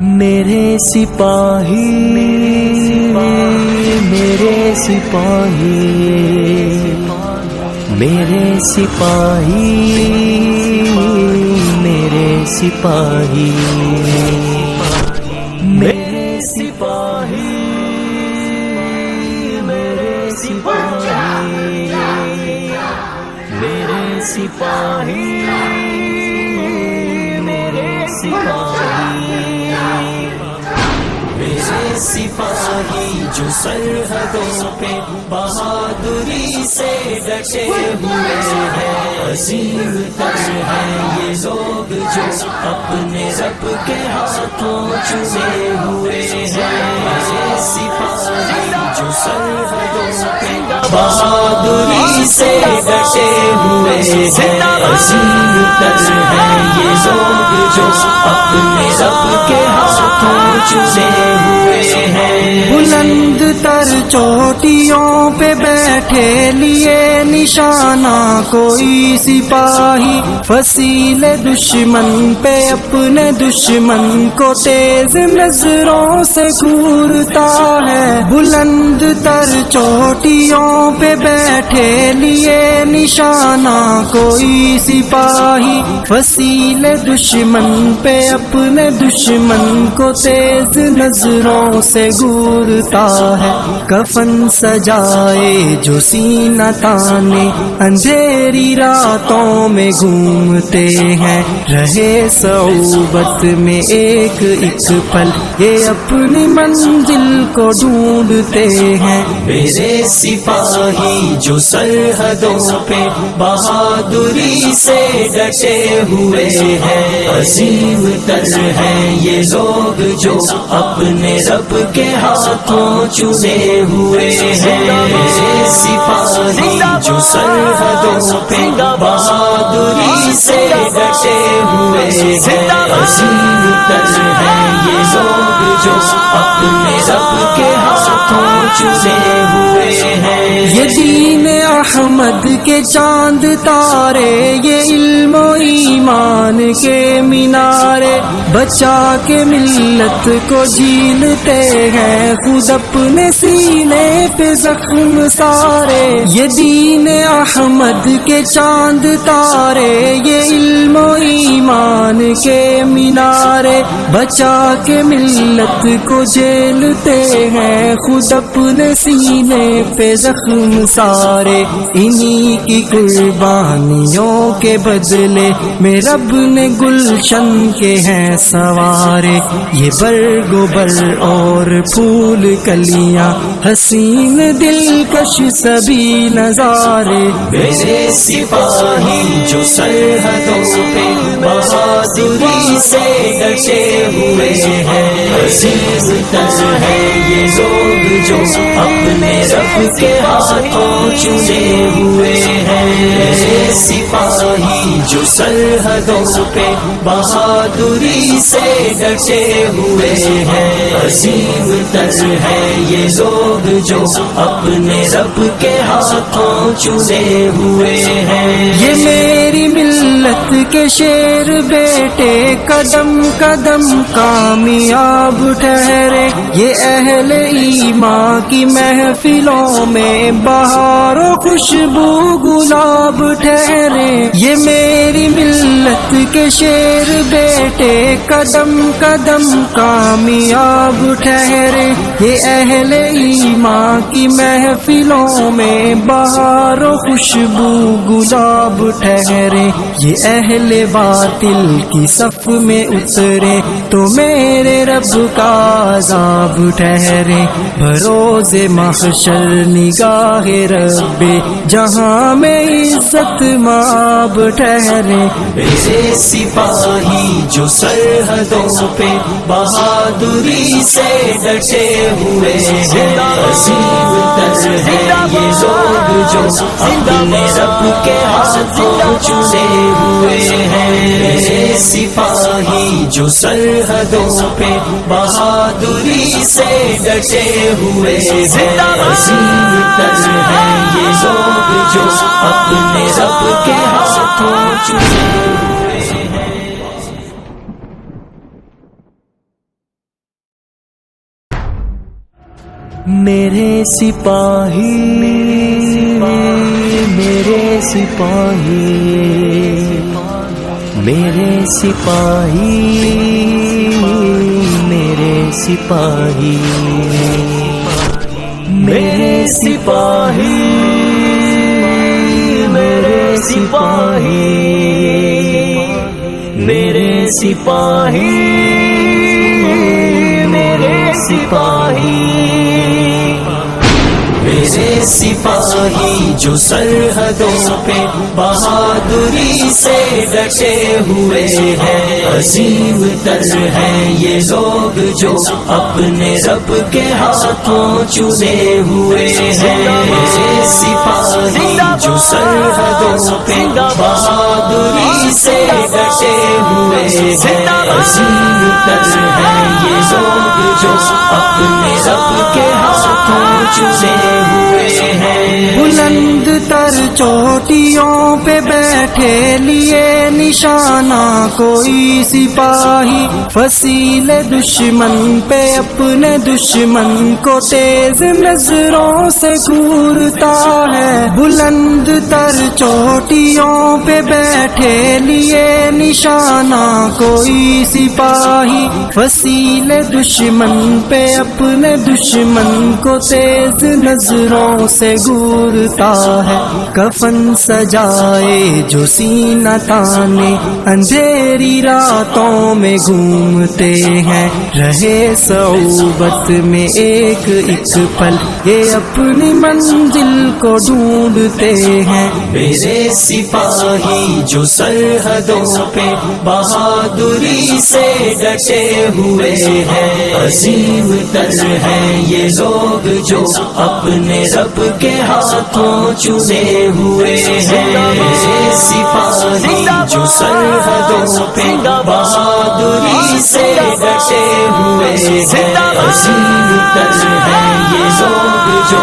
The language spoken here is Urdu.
میرے سپاہی میرے سپاہی میرے سپاہی میرے سپاہی میرے سپاہی میرے سپاہی میرے سپاہی میرے سپاہی میرے سپاہی جو سرحدوں پہ بہادری سے ڈٹے ہوئے ہیں، عظیم تر ہیں یہ لوگ جو اپنے رب کے ہاتھوں چنے ہوئے ہیں۔ میرے سپاہی جو سرحدوں پہ بہادری سے ڈٹے ہوئے ہیں، عظیم تر ہیں یہ لوگ جو اپنے رب کے ہاتھوں چنے ہوئے ہیں۔ بلند تر چوٹیوں پہ بیٹھے لیے نشانہ کوئی سپاہی، فصیل دشمن پہ اپنے دشمن کو تیز نظروں سے گھورتا ہے۔ بلند تر چوٹیوں پہ بیٹھے لیے نشانہ کوئی سپاہی، فصیل دشمن پہ اپنے دشمن کو تیز نظروں سے گورتا ہے۔ کفن سجائے جو سینہ تانے اندھیری راتوں میں گھومتے ہیں، رہے صعوبت میں ایک ایک پل یہ اپنی منزل کو ڈھونڈتے ہیں۔ میرے سپاہی جو سرحدوں پہ بہادری سے ڈٹے ہوئے ہیں، عظیم تر ہیں یہ لوگ جو اپنے رب کے ہاتھوں چنے ہوئے ہیں۔ میرے سپاہی جو سرحدوں پہ بہادری سے ڈٹے ہوئے ہیں، عظیم تر ہیں یہ لوگ جو اپنے رب کے ہاتھوں چنے ہوئے ہیں۔ یہ دین احمد کے چاند تارے، یہ علم و ایمان کے مینارے، بچا کے ملت کو جھیلتے ہیں خود اپنے سینے پہ زخم سارے۔ یہ دین احمد کے چاند تارے، یہ علم و ایمان کے مینارے، بچا کے ملت کو جھیلتے ہیں خود اپنے سینے پہ زخم سارے۔ انہی کی قربانیوں کے بدلے میں رب نے گلشن کے ہیں سوارے، یہ برگ و بر اور پھول کلیاں حسین دلکش سبھی نظارے۔ میرے سپاہی جو سرحدوں پہ بہادری سے ڈٹے ہوئے ہیں، عظیم تر ہیں یہ لوگ جو اپنے رب کے ہاتھوں چنے ہوئے ہیں۔ میرے سپاہی جو سرحدوں پہ بہادری سے ڈٹے ہوئے ہیں، عظیم تر ہیں یہ لوگ جو اپنے رب کے ہاتھوں چنے ہوئے ہیں۔ یہ میری ملت کے شیر بیٹے قدم قدم کامیاب ٹھہرے، یہ اہل ایمان کی محفلوں میں بہار و خوشبو گلاب ٹھہرے۔ یہ میری ملت کے شیر بیٹے قدم قدم کامیاب ٹھہرے، یہ اہل ایمان کی محفلوں میں بہار و خوشبو گلاب ٹھہرے۔ یہ اہل باطل کی صف میں اترے تو میرے رب کا عذاب ٹھہرے، بروز محشر نگاہ رب جہاں میں عزت مآب ٹھہرے۔ میرے سپاہی جو سرحدوں پہ بہادری سے ڈٹے ہوئے ہیں، عظیم تر ہیں یہ لوگ جو اپنے رب کے ہاتھوں چنے ہوئے ہیں۔ میرے سپاہی جو سرحدوں پہ بہادری سے ڈٹے ہوئے ہیں، عظیم تر ہیں یہ لوگ جو اپنے رب کے ہاتھوں چنے میرے سپاہی میرے سپاہی میرے سپاہی میرے سپاہی میرے سپاہی میرے سپاہی میرے سپاہی میرے سپاہی میرے سپاہی جو سرحدوں پہ بہادری سے ڈٹے ہوئے ہیں، عظیم تر ہیں یہ لوگ جو اپنے رب کے ہاتھوں چنے ہوئے ہیں۔ میرے سپاہی جو سرحدوں پہ بہادری سے ڈٹے ہوئے ہیں، عظیم تر ہیں یہ لوگ جو اپنے رب کے ہاتھوں چنے ہوئے ہیں۔ بلند تر چوٹیوں پہ بیٹھے لیے نشانہ کوئی سپاہی، فصیل دشمن پہ اپنے دشمن کو تیز نظروں سے گھورتا ہے۔ بلند تر چوٹیوں پہ بیٹھے لیے نشانہ کوئی سپاہی، فصیل دشمن پہ اپنے دشمن کو تیز نظروں سے گورتا ہے۔ کفن سجائے جو سینہ تانے اندھیری راتوں میں گھومتے ہیں، رہے صعوبت میں ایک ایک پل یہ اپنی منزل کو ڈھونڈتے ہیں۔ میرے سپاہی جو سرحدوں پہ بہادری سے ڈٹے ہوئے ہیں، عظیم تر ہیں یہ لوگ جو اپنے رب کے ہاتھوں چنے ہوئے ہیں۔ میرے سپاہی جو سرحدوں پہ بہادری سے ڈٹے ہوئے ہیں، عظیم تر ہیں یہ لوگ جو